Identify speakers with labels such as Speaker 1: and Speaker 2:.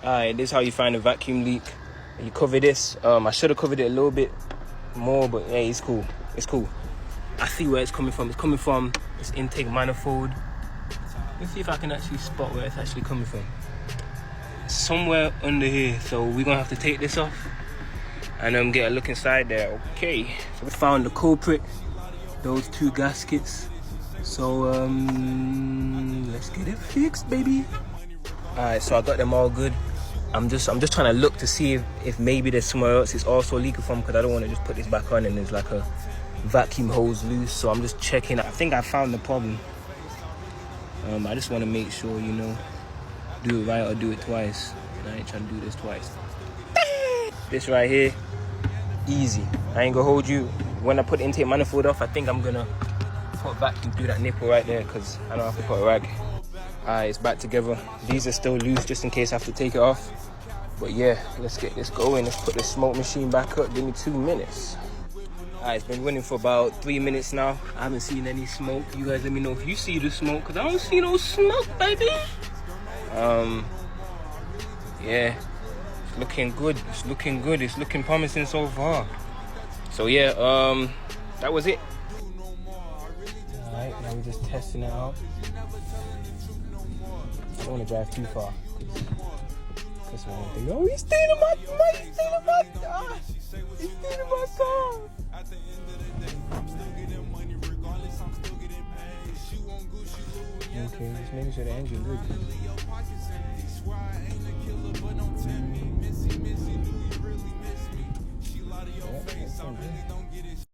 Speaker 1: Alright, this is how you find a vacuum leak. You cover this. I should have covered it a little bit more, but hey, it's cool. It's cool. I see where it's coming from. It's coming from this intake manifold. Let's see if I can actually spot where it's actually coming from. Somewhere under here. So we're gonna have to take this off and get a look inside there. Okay. So we found the culprit. Those two gaskets. So let's get it fixed, baby. Alright, so I got them all good. I'm just trying to look to see if maybe there's somewhere else it's also leaking from, because I don't want to just put this back on and there's like a vacuum hose loose. So I'm just checking. I think I found the problem. I just want to make sure, you know, do it right or do it twice. And I ain't trying to do this twice. This right here, easy. I ain't gonna hold you. When I put the intake manifold off, I think I'm gonna put vacuum through that nipple right there, because I don't have to put a rag. Alright, it's back together. These are still loose just in case I have to take it off. But yeah, let's get this going. Let's put the smoke machine back up. Give me 2 minutes. Alright, it's been running for about 3 minutes now. I haven't seen any smoke. You guys let me know if you see the smoke, because I don't see no smoke, baby. Yeah, it's looking good. It's looking good. It's looking promising so far. So yeah, that was it. Alright, now we're just testing it out. I don't want to drive too far. This one think, oh, he's stealing my car! He's stealing my car! Okay, just making sure the engine good. Yeah,